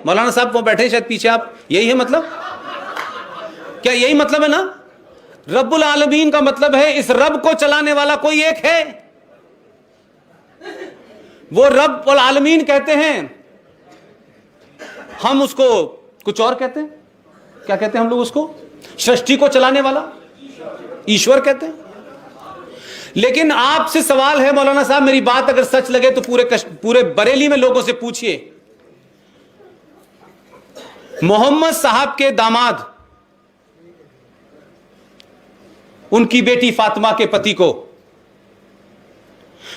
मौलाना साहब वो बैठे शायद पीछे, आप यही है मतलब, क्या यही मतलब है ना? रब्बुल आलमीन का मतलब है इस रब को चलाने वाला कोई एक है, वो रब्बुल आलमीन कहते हैं। हम उसको कुछ और कहते हैं, क्या कहते हैं हम लोग उसको? सृष्टि को चलाने वाला ईश्वर कहते हैं। लेकिन आपसे सवाल है मौलाना साहब, मेरी बात अगर सच लगे तो पूरे बरेली में लोगों से पूछिए, मोहम्मद साहब के दामाद, उनकी बेटी फातिमा के पति को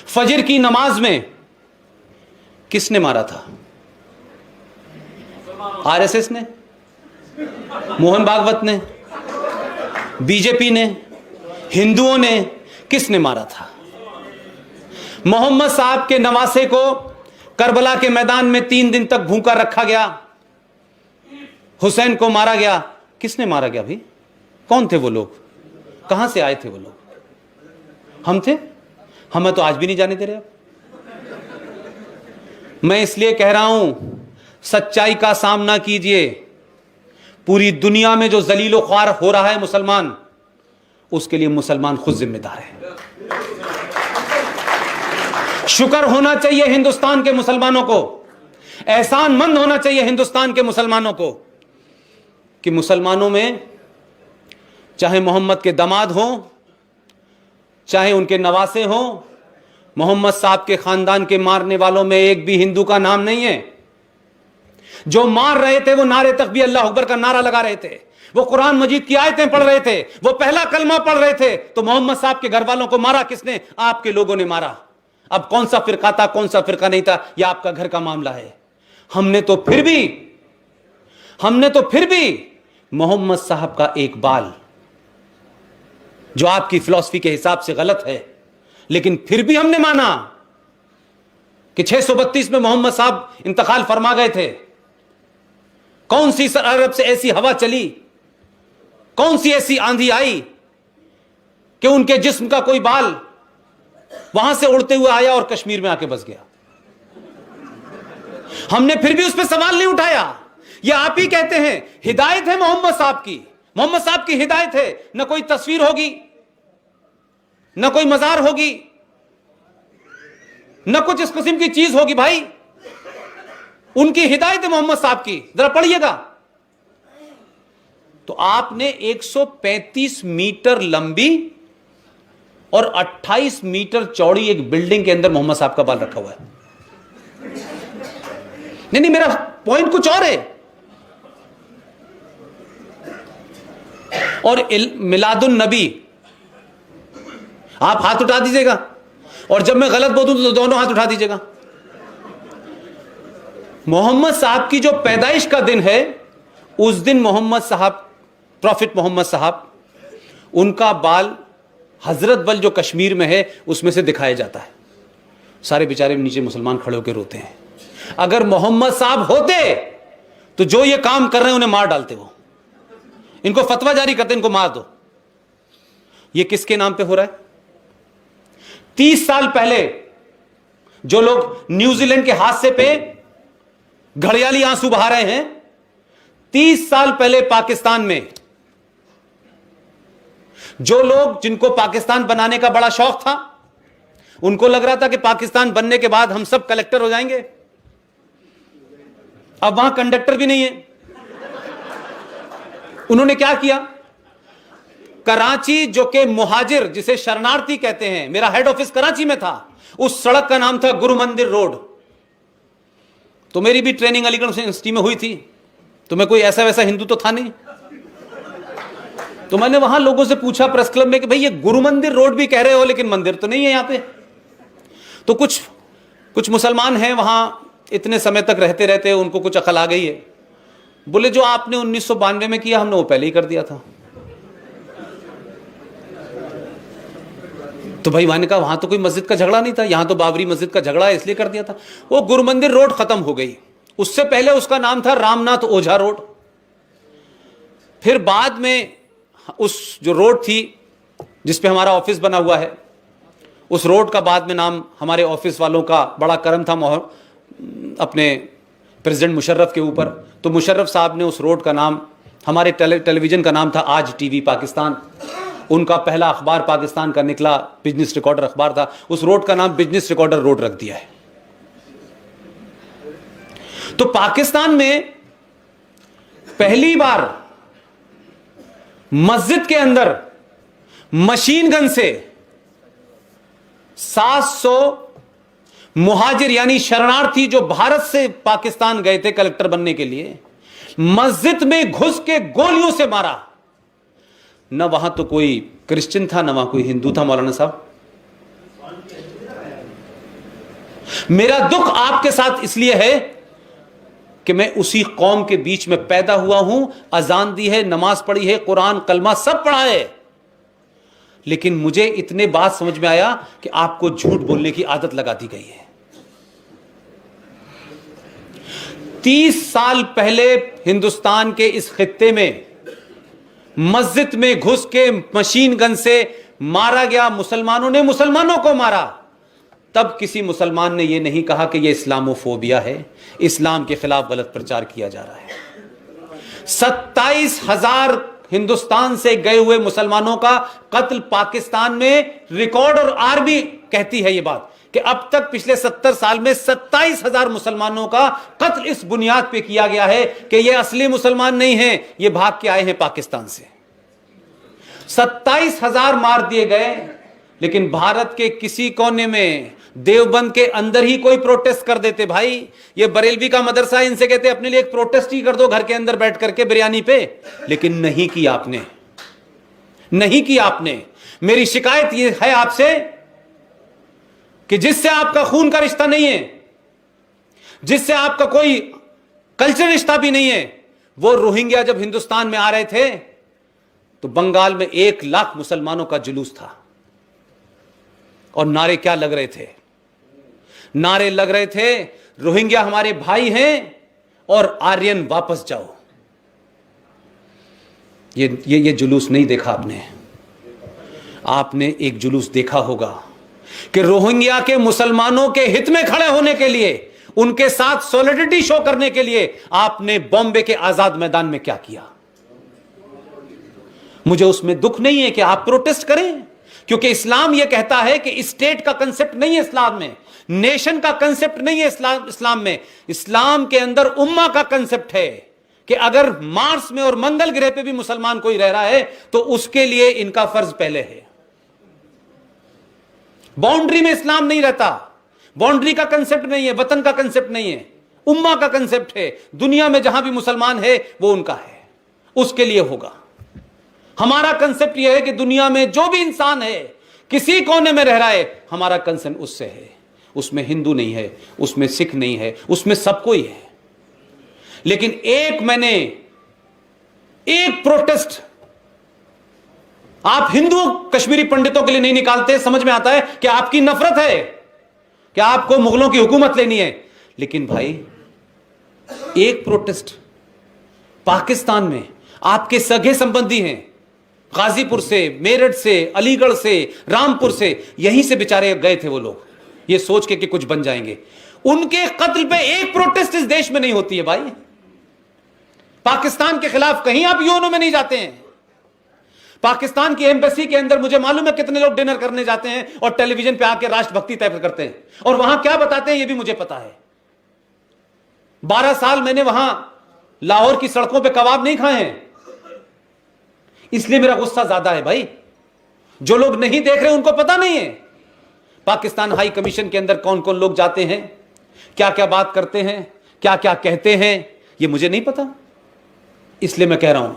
फजर की नमाज में किसने मारा था? आरएसएस ने, मोहन भागवत ने, बीजेपी ने, हिंदुओं ने, किसने मारा था? मोहम्मद साहब के नवासे को करबला के मैदान में 3 दिन तक भूखा रखा गया, हुसैन को मारा गया, किसने मारा गया भाई? कौन थे वो लोग? कहां से आए थे वो लोग? हम थे? हमें तो आज भी नहीं जाने दे रहे। मैं इसलिए कह रहा हूं, सच्चाई का सामना कीजिए। पूरी दुनिया में जो जलीलो ख्वार हो रहा है मुसलमान, उसके लिए मुसलमान खुद जिम्मेदार है। शुक्र होना चाहिए हिंदुस्तान के मुसलमानों को, एहसानमंद होना चाहिए हिंदुस्तान के मुसलमानों को कि मुसलमानों में चाहे मोहम्मद के दामाद हों, चाहे उनके नवासे हों, मोहम्मद साहब के खानदान के मारने वालों में एक भी हिंदू का नाम नहीं है। जो मार रहे थे वो नारे तक भी अल्लाह अकबर का नारा लगा रहे थे, वो कुरान मजीद की आयतें पढ़ रहे थे, वो पहला कलमा पढ़ रहे थे। तो मोहम्मद साहब के घर वालों को मारा किसने? आपके लोगों ने मारा। अब कौन सा फिरका था, कौन सा फिरका नहीं था, यह आपका घर का मामला है। हमने तो फिर भी मोहम्मद साहब का एक बाल, जो आपकी फिलॉसफी के हिसाब से गलत है, लेकिन फिर भी हमने माना कि 632 में मोहम्मद साहब इंतकाल फरमा गए थे। कौन सी अरब से ऐसी हवा चली, कौन सी ऐसी आंधी आई कि उनके जिस्म का कोई बाल वहां से उड़ते हुए आया और कश्मीर में आके बस गया? हमने फिर भी उस पर सवाल नहीं उठाया। यह आप ही कहते हैं हिदायत है मोहम्मद साहब की, मोहम्मद साहब की हिदायत है। न कोई तस्वीर होगी, न कोई मजार होगी, न कुछ इस किस्म की चीज होगी। भाई उनकी हिदायत है मोहम्मद साहब की, जरा पढ़िएगा। तो आपने 135 मीटर लंबी और 28 मीटर चौड़ी एक बिल्डिंग के अंदर मोहम्मद साहब का बाल रखा हुआ है। नहीं, मेरा पॉइंट कुछ और है। और मिलादुन नबी, आप हाथ उठा दीजिएगा, और जब मैं गलत बोलूं तो दोनों हाथ उठा दीजिएगा। मोहम्मद साहब की जो पैदाइश का दिन है, उस दिन मोहम्मद साहब, प्रॉफिट मोहम्मद साहब, उनका बाल हजरत बल जो कश्मीर में है उसमें से दिखाया जाता है। सारे बेचारे नीचे मुसलमान खड़े होकर रोते हैं। अगर मोहम्मद साहब होते तो जो ये काम कर रहे हैं उन्हें मार डालते, वो इनको फतवा जारी करते, इनको मार दो। ये किसके नाम पे हो रहा है? 30 साल पहले जो लोग न्यूजीलैंड के हादसे पे घड़ियाली आंसू बहा रहे हैं, 30 साल पहले पाकिस्तान में जो लोग, जिनको पाकिस्तान बनाने का बड़ा शौक था, उनको लग रहा था कि पाकिस्तान बनने के बाद हम सब कलेक्टर हो जाएंगे। अब वहां कंडक्टर भी नहीं है। उन्होंने क्या किया? कराची, जो कि मुहाजिर, जिसे शरणार्थी कहते हैं, मेरा हेड ऑफिस कराची में था, उस सड़क का नाम था गुरु मंदिर रोड। तो मेरी भी ट्रेनिंग अलीगढ़ यूनिवर्सिटी में हुई थी, तो मैं कोई ऐसा वैसा हिंदू तो था नहीं। तो मैंने वहां लोगों से पूछा प्रेस क्लब में कि भाई ये गुरु मंदिर रोड भी कह रहे हो, लेकिन मंदिर तो नहीं है यहां पे। तो कुछ मुसलमान हैं वहां, इतने समय तक रहते रहते उनको कुछ अकल आ गई है। बोले जो आपने 1992 में किया, हमने वो पहले ही कर दिया था। तो भाई मैंने कहा वहां तो कोई मस्जिद का झगड़ा नहीं था, यहां तो बाबरी मस्जिद का झगड़ा है, इसलिए कर दिया था। वो गुरु मंदिर रोड खत्म हो गई। उससे पहले उसका नाम था रामनाथ ओझा रोड। फिर बाद में उस जो रोड थी जिस पे हमारा ऑफिस बना हुआ है, उस रोड का बाद में नाम, हमारे ऑफिस वालों का बड़ा करम था, अपने प्रेसिडेंट मुशर्रफ के ऊपर, तो मुशर्रफ साहब ने उस रोड का नाम, हमारे टेलीविजन का नाम था आज टीवी पाकिस्तान, उनका पहला अखबार पाकिस्तान का निकला, बिजनेस रिकॉर्डर अखबार था, उस रोड का नाम बिजनेस रिकॉर्डर रोड रख दिया है। तो पाकिस्तान में पहली बार मस्जिद के अंदर मशीन गन से 700 मुहाजिर यानी शरणार्थी जो भारत से पाकिस्तान गए थे कलेक्टर बनने के लिए, मस्जिद में घुस के गोलियों से मारा। न वहां तो कोई क्रिश्चियन था, न वहां कोई हिंदू था। मौलाना साहब, मेरा दुख आपके साथ इसलिए है कि मैं उसी कौम के बीच में पैदा हुआ हूं, अजान दी है, नमाज पढ़ी है, कुरान कलमा सब पढ़ा है, लेकिन मुझे इतने बात समझ में आया कि आपको झूठ बोलने की आदत लगा दी गई है। 30 साल पहले हिंदुस्तान के इस खित्ते में मस्जिद में घुस के मशीन गन से मारा गया, मुसलमानों ने मुसलमानों को मारा। तब किसी मुसलमान ने यह नहीं कहा कि यह इस्लामोफोबिया है, इस्लाम के खिलाफ गलत प्रचार किया जा रहा है। 27,000 हिंदुस्तान से गए हुए मुसलमानों का कत्ल पाकिस्तान में रिकॉर्ड, और आर्मी कहती है यह बात कि अब तक पिछले 70 साल में 27,000 मुसलमानों का कत्ल इस बुनियाद पे किया गया है कि ये असली मुसलमान नहीं हैं, ये भाग के आए हैं पाकिस्तान से। 27,000 मार दिए गए, लेकिन भारत के किसी कोने में, देवबंद के अंदर ही कोई प्रोटेस्ट कर देते। भाई ये बरेलवी का मदरसा, इनसे कहते अपने लिए एक प्रोटेस्ट ही कर दो घर के अंदर बैठ करके बिरयानी पे, लेकिन नहीं किया आपने, नहीं किया आपने। मेरी शिकायत ये है आपसे कि जिससे आपका खून का रिश्ता नहीं है, जिससे आपका कोई कल्चर रिश्ता भी नहीं है, वो रोहिंग्या जब हिंदुस्तान में आ रहे थे तो बंगाल में 1 लाख मुसलमानों का जुलूस था, और नारे क्या लग रहे थे? नारे लग रहे थे, रोहिंग्या हमारे भाई हैं और आर्यन वापस जाओ। ये जुलूस नहीं देखा आपने। आपने एक जुलूस देखा होगा कि रोहिंग्या के मुसलमानों के हित में खड़े होने के लिए, उनके साथ सॉलिडरिटी शो करने के लिए आपने बॉम्बे के आजाद मैदान में क्या किया। मुझे उसमें दुख नहीं है कि आप प्रोटेस्ट करें, क्योंकि इस्लाम यह कहता है कि स्टेट का कंसेप्ट नहीं है इस्लाम में, नेशन का कंसेप्ट नहीं है इस्लाम में। इस्लाम के अंदर उम्मा का कंसेप्ट है कि अगर मार्स में और मंगल ग्रह पे भी मुसलमान कोई रह रहा है तो उसके लिए इनका फर्ज पहले है। बाउंड्री में इस्लाम नहीं रहता, बाउंड्री का कंसेप्ट नहीं है, वतन का कंसेप्ट नहीं है, उम्मा का कंसेप्ट है। दुनिया में जहां भी मुसलमान है वो उनका है, उसके लिए होगा। हमारा कंसेप्ट यह है कि दुनिया में जो भी इंसान है, किसी कोने में रह रहा है, हमारा कंसर्न उससे है। उसमें हिंदू नहीं है, उसमें सिख नहीं है, उसमें सब कोई है। लेकिन मैंने एक प्रोटेस्ट आप हिंदू कश्मीरी पंडितों के लिए नहीं निकालते। समझ में आता है कि आपकी नफरत है, कि आपको मुगलों की हुकूमत लेनी है, लेकिन भाई एक प्रोटेस्ट पाकिस्तान में आपके सगे संबंधी हैं, गाजीपुर से, मेरठ से, अलीगढ़ से, रामपुर से, यहीं से बेचारे गए थे वो लोग, ये सोच के कि कुछ बन जाएंगे। उनके कत्ल पे एक प्रोटेस्ट इस देश में नहीं होती है। भाई पाकिस्तान के खिलाफ कहीं आप यूएनओ में नहीं जाते हैं। पाकिस्तान की एम्बेसी के अंदर मुझे मालूम है कितने लोग डिनर करने जाते हैं और टेलीविजन पे आके राष्ट्रभक्ति तय करते हैं, और वहां क्या बताते हैं ये भी मुझे पता है। 12 साल मैंने वहां लाहौर की सड़कों पे कबाब नहीं खाए हैं, इसलिए मेरा गुस्सा ज्यादा है। भाई जो लोग नहीं देख रहे उनको पता नहीं है पाकिस्तान हाई कमीशन के अंदर कौन कौन लोग जाते हैं, क्या क्या बात करते हैं, क्या क्या कहते हैं, ये मुझे नहीं पता। इसलिए मैं कह रहा हूं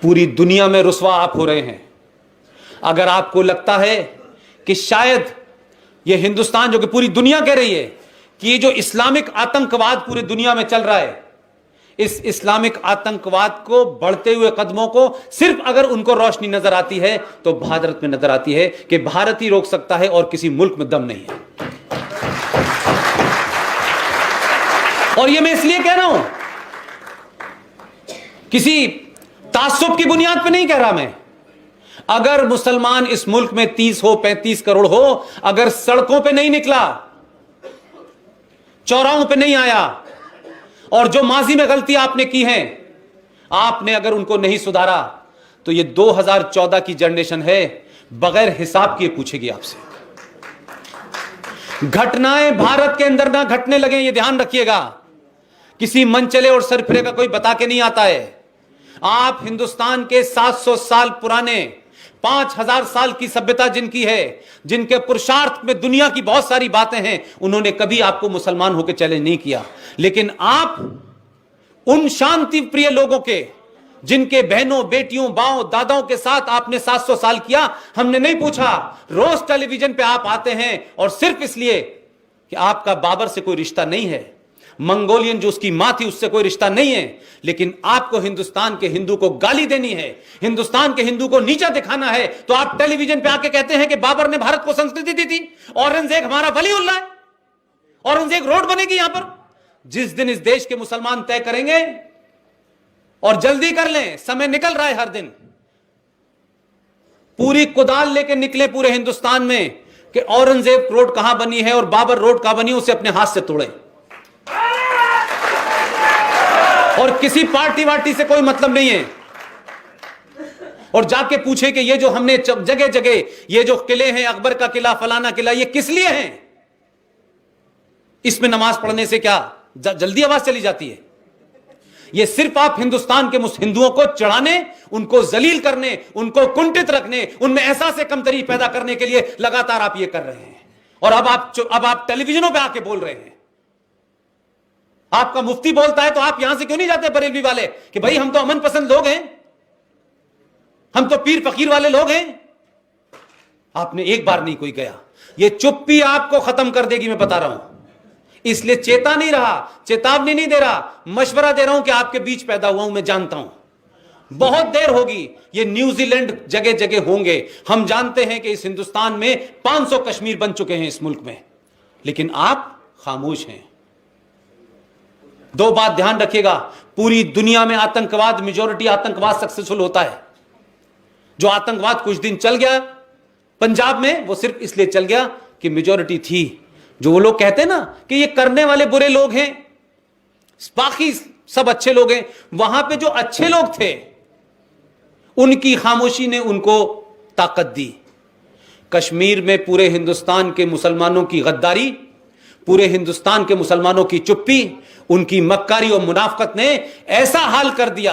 पूरी दुनिया में रुसवा आप हो रहे हैं। अगर आपको लगता है कि शायद ये हिंदुस्तान, जो कि पूरी दुनिया कह रही है कि ये जो इस्लामिक आतंकवाद पूरी दुनिया में चल रहा है, इस इस्लामिक आतंकवाद को बढ़ते हुए कदमों को सिर्फ अगर उनको रोशनी नजर आती है तो भारत में नजर आती है कि भारत ही रोक सकता है और किसी मुल्क में दम नहीं है। और ये मैं इसलिए कह रहा हूं, किसी तासुब की बुनियाद पे नहीं कह रहा मैं। अगर मुसलमान इस मुल्क में 30 हो, 35 करोड़ हो, अगर सड़कों पे नहीं निकला, चौराहों पे नहीं आया, और जो माजी में गलती आपने की हैं, आपने अगर उनको नहीं सुधारा तो ये 2014 की जनरेशन है, बगैर हिसाब किए पूछेगी आपसे। घटनाएं भारत के अंदर ना घटने लगे, ये ध्यान रखिएगा। किसी मनचले और सरफिरे का कोई बता के नहीं आता है। आप हिंदुस्तान के 700 साल पुराने, 5000 साल की सभ्यता जिनकी है, जिनके पुरुषार्थ में दुनिया की बहुत सारी बातें हैं, उन्होंने कभी आपको मुसलमान होकर चैलेंज नहीं किया। लेकिन आप उन शांति प्रिय लोगों के, जिनके बहनों, बेटियों, बाओं, दादाओं के साथ आपने 700 साल किया, हमने नहीं पूछा। रोज टेलीविजन पे आप आते हैं और सिर्फ इसलिए कि आपका बाबर से कोई रिश्ता नहीं है, मंगोलियन जो उसकी मां थी उससे कोई रिश्ता नहीं है, लेकिन आपको हिंदुस्तान के हिंदू को गाली देनी है, हिंदुस्तान के हिंदू को नीचा दिखाना है, तो आप टेलीविजन पे आके कहते हैं कि बाबर ने भारत को संस्कृति दी थी, औरंगजेब हमारा वलीउल्लाह है, औरंगजेब रोड बनेगी यहां पर। जिस दिन इस देश के मुसलमान तय करेंगे, और जल्दी कर लें, समय निकल रहा है हर दिन, पूरी कुदाल लेके निकले पूरे हिंदुस्तान में कि औरंगजेब रोड कहां बनी है और बाबर रोड कहां बनी, उसे अपने हाथ से तोड़े। और किसी पार्टी वार्टी से कोई मतलब नहीं है। और जाके पूछे कि ये जो हमने जगह जगह ये जो किले हैं, अकबर का किला, फलाना किला, ये किस लिए हैं? इसमें नमाज पढ़ने से क्या जल्दी आवाज चली जाती है? ये सिर्फ आप हिंदुस्तान के हिंदुओं को चढ़ाने, उनको जलील करने, उनको कुंठित रखने, उनमें एहसास कमतरी पैदा करने के लिए लगातार आप ये कर रहे हैं। और अब आप टेलीविजनों पे आके बोल रहे हैं। आपका मुफ्ती बोलता है तो आप यहां से क्यों नहीं जाते बरेलवी वाले कि भाई हम तो अमन पसंद लोग हैं, हम तो पीर फकीर वाले लोग हैं? आपने एक बार नहीं कोई गया। ये चुप्पी आपको खत्म कर देगी, मैं बता रहा हूं। इसलिए चेता नहीं रहा, चेतावनी नहीं दे रहा, मशवरा दे रहा हूं कि आपके बीच पैदा हुआ हूं, मैं जानता हूं बहुत देर होगी। ये न्यूजीलैंड जगह जगह होंगे। हम जानते हैं कि इस हिंदुस्तान में 500 कश्मीर बन चुके हैं इस मुल्क में, लेकिन आप खामोश हैं। दो बात ध्यान रखिएगा, पूरी दुनिया में आतंकवाद, मेजॉरिटी आतंकवाद सक्सेसफुल होता है। जो आतंकवाद कुछ दिन चल गया पंजाब में, वो सिर्फ इसलिए चल गया कि मेजॉरिटी थी। जो वो लोग कहते हैं ना कि ये करने वाले बुरे लोग हैं, बाकी सब अच्छे लोग हैं, वहां पे जो अच्छे लोग थे उनकी खामोशी ने उनको ताकत दी। कश्मीर में पूरे हिंदुस्तान के मुसलमानों की गद्दारी, पूरे हिंदुस्तान के मुसलमानों की चुप्पी, उनकी मक्कारी और मुनाफकत ने ऐसा हाल कर दिया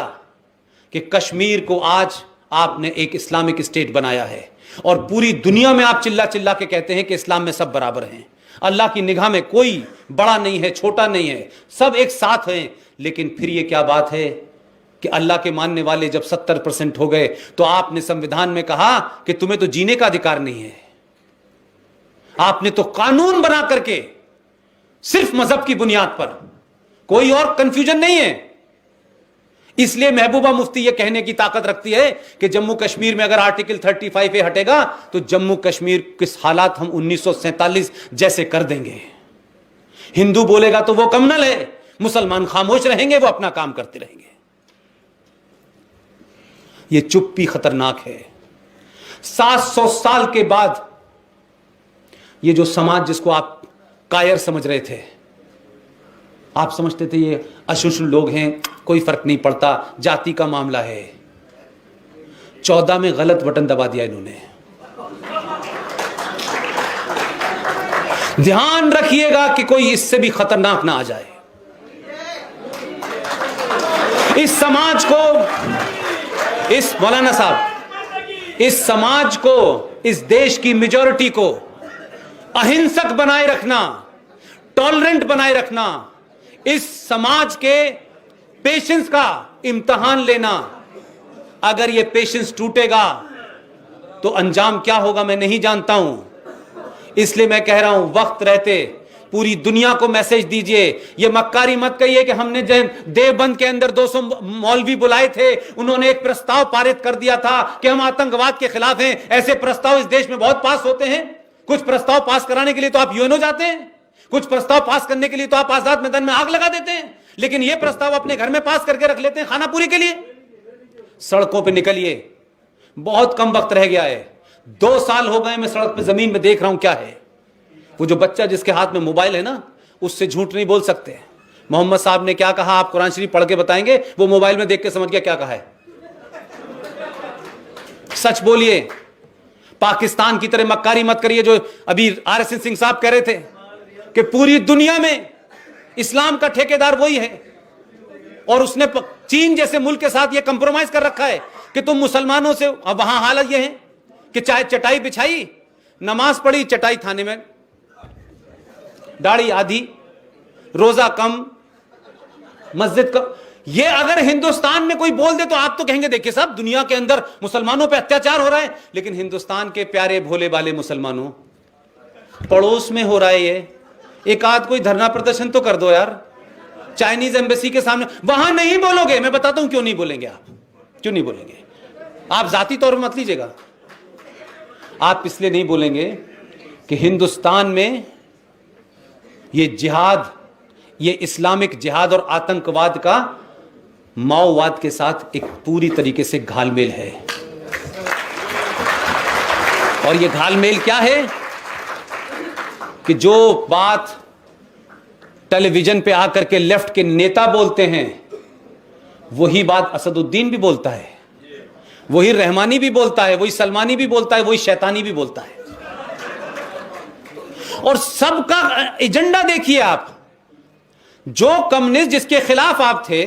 कि कश्मीर को आज आपने एक इस्लामिक स्टेट बनाया है। और पूरी दुनिया में आप चिल्ला चिल्ला के कहते हैं कि इस्लाम में सब बराबर हैं, अल्लाह की निगाह में कोई बड़ा नहीं है, छोटा नहीं है, सब एक साथ हैं। लेकिन फिर ये क्या बात है कि अल्लाह के मानने वाले जब 70% हो गए तो आपने संविधान में कहा कि तुम्हें तो जीने का अधिकार नहीं है। आपने तो कानून बना करके सिर्फ मजहब की बुनियाद पर, कोई और कंफ्यूजन नहीं है। इसलिए महबूबा मुफ्ती यह कहने की ताकत रखती है कि जम्मू कश्मीर में अगर आर्टिकल 35A हटेगा तो जम्मू कश्मीर किस हालात हम 1947 जैसे कर देंगे। हिंदू बोलेगा तो वो कम्युनल है, मुसलमान खामोश रहेंगे, वो अपना काम करते रहेंगे। ये चुप्पी खतरनाक है। 700 साल के बाद ये जो समाज जिसको आप कायर समझ रहे थे, आप समझते थे ये अशुष्ट लोग हैं, कोई फर्क नहीं पड़ता, जाति का मामला है। 14 में गलत बटन दबा दिया इन्होंने। ध्यान रखिएगा कि कोई इससे भी खतरनाक ना आ जाए। इस समाज को, इस मौलाना साहब, इस समाज को, इस देश की मेजॉरिटी को अहिंसक बनाए रखना, टॉलरेंट बनाए रखना, इस समाज के पेशेंस का इम्तिहान लेना। अगर ये पेशेंस टूटेगा तो अंजाम क्या होगा मैं नहीं जानता हूं। इसलिए मैं कह रहा हूं, वक्त रहते पूरी दुनिया को मैसेज दीजिए। ये मक्कारी मत कहिए कि हमने देवबंद के अंदर 200 मौलवी बुलाए थे, उन्होंने एक प्रस्ताव पारित कर दिया था कि हम आतंकवाद के खिलाफ हैं। ऐसे प्रस्ताव इस देश में बहुत पास होते हैं। कुछ प्रस्ताव पास कराने के लिए तो आप यूएनओ जाते हैं, कुछ प्रस्ताव पास करने के लिए तो आप आजाद मैदान में आग लगा देते हैं, लेकिन ये प्रस्ताव अपने घर में पास करके रख लेते हैं खानापुरी के लिए। सड़कों पे निकलिए, बहुत कम वक्त रह गया है। 2 साल हो गए मैं सड़क पे जमीन में देख रहा हूं क्या है। वो जो बच्चा जिसके हाथ में मोबाइल है ना, उससे झूठ नहीं बोल सकते। मोहम्मद साहब ने क्या कहा, आप कुरान शरीफ पढ़ के बताएंगे? वो मोबाइल में देख के समझ गया क्या कहा है। सच बोलिए, पाकिस्तान की तरह मक्कारी मत करिए। जो अभी RS सिंह साहब कह रहे थे कि पूरी दुनिया में इस्लाम का ठेकेदार वही है, और उसने चीन जैसे मुल्क के साथ यह कंप्रोमाइज कर रखा है कि तुम मुसलमानों से। अब वहां हालत यह है कि चाहे चटाई बिछाई, नमाज पढ़ी, चटाई थाने में, दाढ़ी आधी, रोजा कम, मस्जिद कम। ये अगर हिंदुस्तान में कोई बोल दे तो आप तो कहेंगे देखिए साहब, दुनिया के अंदर मुसलमानों पे अत्याचार हो रहा है, लेकिन हिंदुस्तान के प्यारे भोले वाले मुसलमानों, पड़ोस में हो रहा है ये। एक आध कोई धरना प्रदर्शन तो कर दो यार, चाइनीज एम्बेसी के सामने। वहां नहीं बोलोगे, मैं बताता हूं क्यों नहीं बोलेंगे आप, क्यों नहीं बोलेंगे। आप जाती तौर पर मत लीजिएगा, आप इसलिए नहीं बोलेंगे कि हिंदुस्तान में ये जिहाद, ये इस्लामिक जिहाद और आतंकवाद का माओवाद के साथ एक पूरी तरीके से घालमेल है। और ये घालमेल क्या है कि जो बात टेलीविजन पे आकर के लेफ्ट के नेता बोलते हैं, वही बात असदुद्दीन भी बोलता है, वही रहमानी भी बोलता है, वही सलमानी भी बोलता है, वही शैतानी भी बोलता है। और सबका एजेंडा देखिए आप। जो कम्युनिस्ट जिसके खिलाफ आप थे,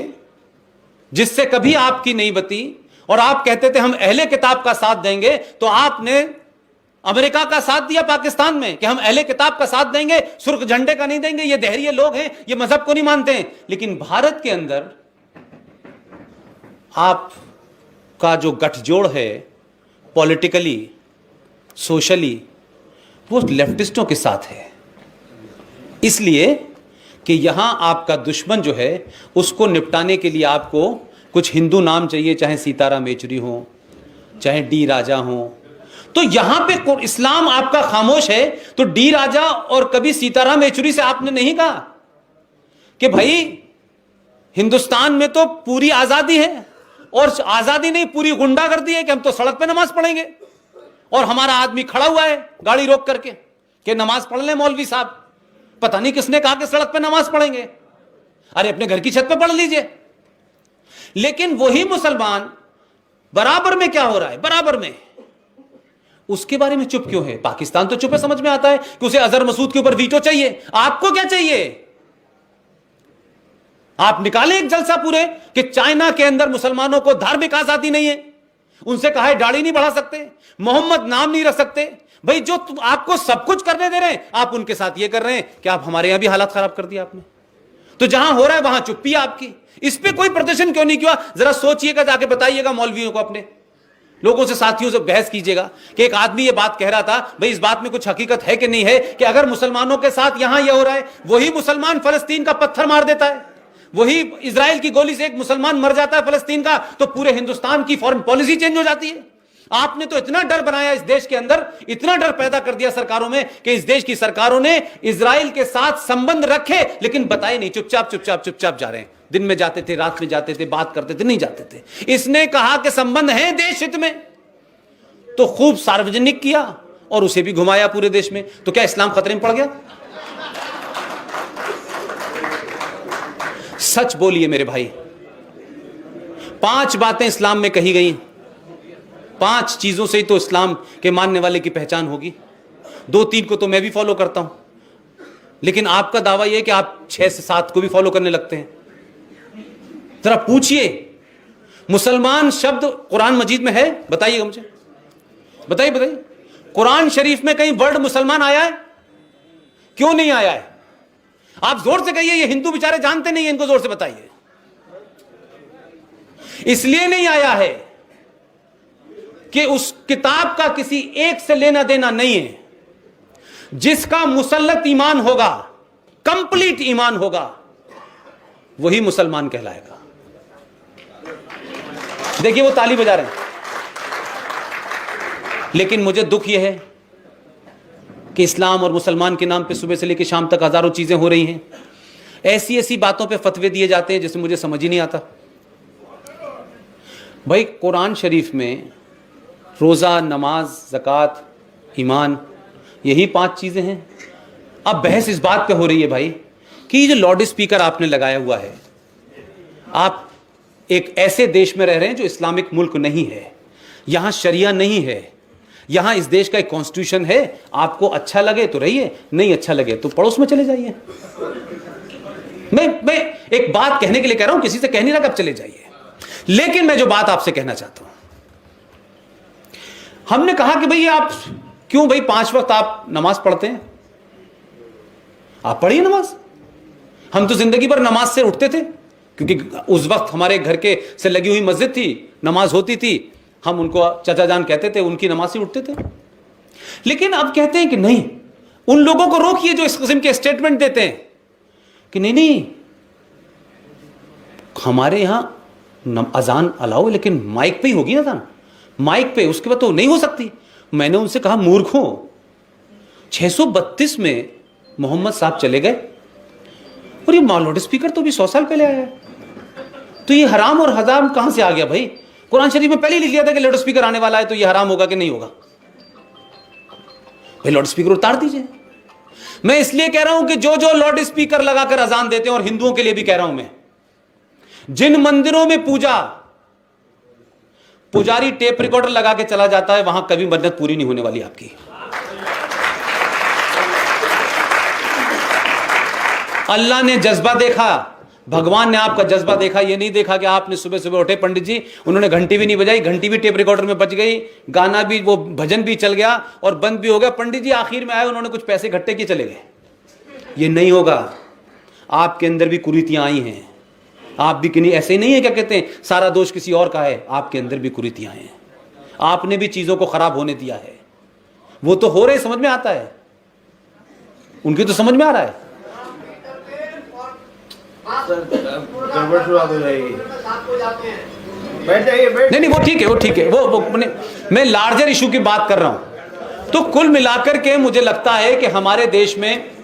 जिससे कभी आपकी नहीं बती, और आप कहते थे हम अहले किताब का साथ देंगे, तो आपने अमेरिका का साथ दिया पाकिस्तान में कि हम अहले किताब का साथ देंगे, सुर्ख झंडे का नहीं देंगे, ये दहरिये लोग हैं, ये मजहब को नहीं मानते हैं। लेकिन भारत के अंदर आपका जो गठजोड़ है पॉलिटिकली, सोशली, वो लेफ्टिस्टों के साथ है। इसलिए कि यहां आपका दुश्मन जो है उसको निपटाने के लिए आपको कुछ हिंदू नाम चाहिए, चाहे सीताराम येचुरी हो, चाहे डी राजा हो। तो यहां पे इस्लाम आपका खामोश है, तो डी राजा और कभी सीताराम येचुरी से आपने नहीं कहा कि भाई हिंदुस्तान में तो पूरी आजादी है, और आजादी नहीं पूरी गुंडागर्दी है कि हम तो सड़क पे नमाज पढ़ेंगे, और हमारा आदमी खड़ा हुआ है गाड़ी रोक करके कि नमाज पढ़ ले मौलवी साहब। पता नहीं किसने कहा कि सड़क पे नमाज पढ़ेंगे, अरे अपने घर की छत पे पढ़ लीजिए। लेकिन वही मुसलमान बराबर में क्या हो रहा है, बराबर में उसके बारे में चुप क्यों है? पाकिस्तान तो चुप है, समझ में आता है कि उसे अजहर मसूद के ऊपर वीटो चाहिए। आपको क्या चाहिए? आप निकाले एक जलसा पूरे कि चाइना के अंदर मुसलमानों को धार्मिक आजादी नहीं है, उनसे कहा है दाढ़ी नहीं बढ़ा सकते, मोहम्मद नाम नहीं रख सकते। भाई जो आपको सब कुछ करने दे रहे हैं, आप उनके साथ ये कर रहे हैं कि आप हमारे यहां भी हालात खराब कर दिया आपने। तो जहां हो रहा है वहां चुप्पी आपकी। इस पे कोई प्रदर्शन क्यों नहीं किया? जरा सोचिएगा, जाके बताइएगा मौलवियों को, अपने लोगों से, साथियों से बहस कीजिएगा कि एक आदमी ये बात कह रहा था, भाई इस बात में कुछ हकीकत है कि नहीं है कि अगर मुसलमानों के साथ यहां यह हो रहा है, वही मुसलमान फलस्तीन का पत्थर मार देता है, वही इजराइल की गोली से एक मुसलमान मर जाता है फलस्तीन का, तो पूरे हिंदुस्तान की फॉरेन पॉलिसी चेंज हो जाती है। आपने तो इतना डर बनाया इस देश के अंदर, इतना डर पैदा कर दिया सरकारों में कि इस देश की सरकारों ने इजराइल के साथ संबंध रखे, लेकिन बताए नहीं, चुपचाप चुपचाप चुपचाप जा रहे हैं। दिन में जाते थे, रात में जाते थे, बात करते थे, नहीं जाते थे। इसने कहा कि संबंध है देश हित में, तो खूब सार्वजनिक किया और उसे भी घुमाया पूरे देश में। तो क्या इस्लाम खतरे में पड़ गया? सच बोलिए मेरे भाई। 5 बातें इस्लाम में कही गई, 5 चीजों से ही तो इस्लाम के मानने वाले की पहचान होगी। 2-3 को तो मैं भी फॉलो करता हूं, लेकिन आपका दावा यह है कि आप 6 से 7 को भी फॉलो करने लगते हैं। जरा पूछिए, मुसलमान शब्द कुरान मजीद में है? बताइएगा मुझे, बताइए बताइए, कुरान शरीफ में कहीं वर्ड मुसलमान आया है? क्यों नहीं आया है? आप जोर से कहिए, ये हिंदू बेचारे जानते नहीं है, इनको जोर से बताइए। इसलिए नहीं आया है कि उस किताब का किसी एक से लेना देना नहीं है। जिसका मुसल्लत ईमान होगा, कंप्लीट ईमान होगा, वही मुसलमान कहलाएगा। देखिए वो ताली बजा रहे हैं, लेकिन मुझे दुख यह है कि इस्लाम और मुसलमान के नाम पे सुबह से लेकर शाम तक हजारों चीजें हो रही हैं। ऐसी ऐसी बातों पे फतवे दिए जाते हैं जिसे मुझे समझ ही नहीं आता। भाई कुरान शरीफ में रोज़ा, नमाज, ज़कात, ईमान, यही 5 चीज़ें हैं। अब बहस इस बात पे हो रही है भाई कि जो लाउड स्पीकर आपने लगाया हुआ है, आप एक ऐसे देश में रह रहे हैं जो इस्लामिक मुल्क नहीं है, यहां शरिया नहीं है, यहां इस देश का एक कॉन्स्टिट्यूशन है। आपको अच्छा लगे तो रहिए, नहीं अच्छा लगे तो पड़ोस में चले जाइए। मैं एक बात कहने के लिए कह रहा हूं, किसी से कह नहीं रहा कि आप चले जाइए। लेकिन मैं जो बात आपसे कहना चाहता हूं, हमने कहा कि भाई आप क्यों भाई 5 वक्त आप नमाज पढ़ते हैं, आप पढ़िए नमाज। हम तो जिंदगी भर नमाज से उठते थे, क्योंकि उस वक्त हमारे घर के से लगी हुई मस्जिद थी, नमाज होती थी, हम उनको चाचा जान कहते थे, उनकी नमाज से उठते थे। लेकिन अब कहते हैं कि नहीं, उन लोगों को रोकिए जो इस किस्म के स्टेटमेंट देते हैं कि नहीं नहीं हमारे यहां अजान अलाउ, लेकिन माइक पे ही होगी ना अजान, माइक पे, उसके बाद तो नहीं हो सकती। मैंने उनसे कहा मूर्खों, 632 में मोहम्मद साहब चले गए और ये लाउड स्पीकर तो भी 100 साल पहले आया है, तो ये हराम और हजाम कहां से आ गया भाई? कुरान शरीफ में पहले ही लिख दिया था कि लाउड स्पीकर आने वाला है, तो ये हराम होगा कि नहीं होगा? भाई लाउड स्पीकर उतार दीजिए। मैं इसलिए कह रहा हूं कि जो जो लाउड स्पीकर लगाकर अजान देते हैं, और हिंदुओं के लिए भी कह रहा हूं मैं, जिन मंदिरों में पुजारी टेप रिकॉर्डर लगा के चला जाता है, वहां कभी मन्नत पूरी नहीं होने वाली आपकी। अल्लाह ने जज्बा देखा, भगवान ने आपका जज्बा देखा। ये नहीं देखा कि आपने सुबह सुबह उठे, पंडित जी उन्होंने घंटी भी नहीं बजाई, घंटी भी टेप रिकॉर्डर में बज गई, गाना भी, वो भजन भी चल गया और बंद भी हो गया, पंडित जी आखिर में आए, उन्होंने कुछ पैसे इकट्ठे किए, चले गए। ये नहीं होगा। आपके अंदर भी कुरीतियां आई हैं, आप भी किन्हीं, ऐसे ही नहीं है क्या कहते हैं सारा दोष किसी और का है, आपके अंदर भी कुरीतियां हैं, आपने भी चीजों को खराब होने दिया है। वो तो हो रहे, समझ में आता है, उनकी तो समझ में आ रहा है। नहीं, वो ठीक है, वो ठीक है, वो मैं लार्जर इशू की बात कर रहा हूं। तो कुल मिलाकर के मुझे लगता है कि हमारे देश में,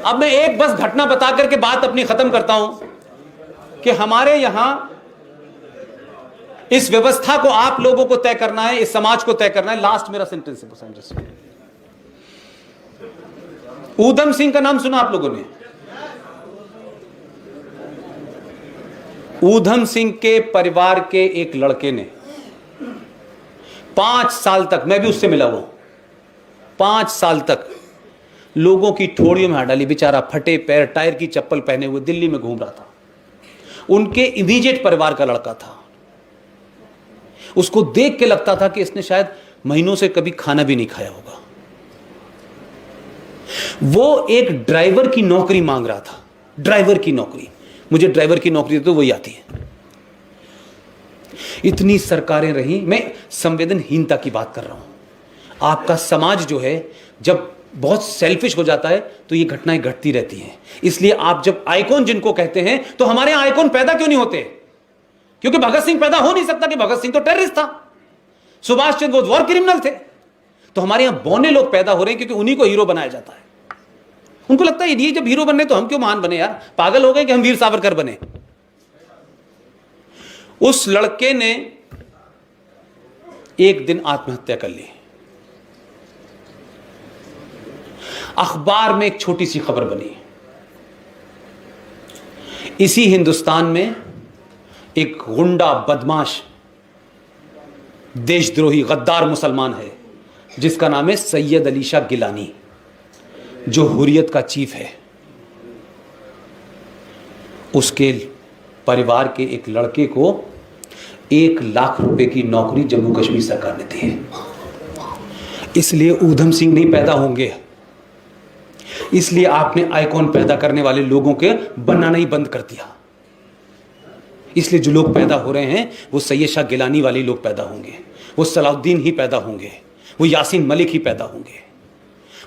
अब मैं एक बस घटना बता करके बात अपनी खत्म करता हूं कि हमारे यहां इस व्यवस्था को आप लोगों को तय करना है, इस समाज को तय करना है। लास्ट मेरा सेंटेंस है, ऊधम सिंह का नाम सुना आप लोगों ने? ऊधम सिंह के परिवार के एक लड़के ने 5 साल तक, मैं भी उससे मिला हुआ, 5 साल तक लोगों की ठोड़ियों में हाथ डाली। बेचारा फटे पैर, टायर की चप्पल पहने हुए दिल्ली में घूम रहा था। उनके इमीडिएट परिवार का लड़का था। उसको देख के लगता था कि इसने शायद महीनों से कभी खाना भी नहीं खाया होगा। वो एक ड्राइवर की नौकरी मांग रहा था, ड्राइवर की नौकरी। मुझे ड्राइवर की नौकरी तो वही आती है। इतनी सरकारें रही, मैं संवेदनहीनता की बात कर रहा हूं। आपका समाज जो है जब बहुत सेल्फिश हो जाता है तो ये घटनाएं घटती रहती हैं। इसलिए आप जब आइकॉन जिनको कहते हैं, तो हमारे यहां आइकॉन पैदा क्यों नहीं होते? क्योंकि भगत सिंह पैदा हो नहीं सकता, कि भगत सिंह तो टेररिस्ट था, सुभाष चंद्र बोस वॉर क्रिमिनल थे। तो हमारे यहां बौने लोग पैदा हो रहे हैं क्योंकि उन्हीं को हीरो बनाया जाता है। उनको लगता है ये जब हीरो बनने तो हम क्यों महान बने यार, पागल हो गए कि हम वीर सावरकर बने। उस लड़के ने एक दिन आत्महत्या कर ली। अखबार में एक छोटी सी खबर बनी। इसी हिंदुस्तान में एक गुंडा, बदमाश, देशद्रोही, गद्दार मुसलमान है जिसका नाम है सैयद अली शाह गिलानी, जो हुर्रियत का चीफ है। उसके परिवार के एक लड़के को 1 लाख रुपए की नौकरी जम्मू कश्मीर सरकार ने दी है। इसलिए ऊधम सिंह नहीं पैदा होंगे। इसलिए आपने आइकॉन पैदा करने वाले लोगों के बनाना ही बंद कर दिया। इसलिए जो लोग पैदा हो रहे हैं वो सैयद शाह गिलानी वाले लोग पैदा होंगे, वो सलाउद्दीन ही पैदा होंगे, वो यासीन मलिक ही पैदा होंगे।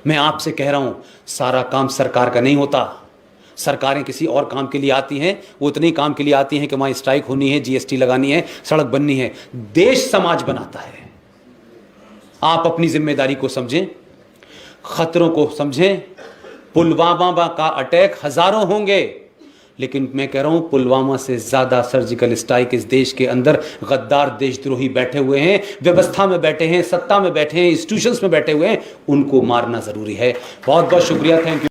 मैं आपसे कह रहा हूं, सारा काम सरकार का नहीं होता। सरकारें किसी और काम के लिए आती हैं, वो उतने ही काम के लिए आती हैं कि वहां स्ट्राइक होनी है, जीएसटी लगानी है, सड़क बननी है। देश समाज बनाता है। आप अपनी जिम्मेदारी को समझें, खतरों को समझें। पुलवामा का अटैक हजारों होंगे, लेकिन मैं कह रहा हूं पुलवामा से ज्यादा सर्जिकल स्ट्राइक इस देश के अंदर गद्दार देशद्रोही बैठे हुए हैं, व्यवस्था में बैठे हैं, सत्ता में बैठे हैं, इंस्टीट्यूशंस में बैठे हुए हैं, उनको मारना जरूरी है। बहुत बहुत शुक्रिया, थैंक यू।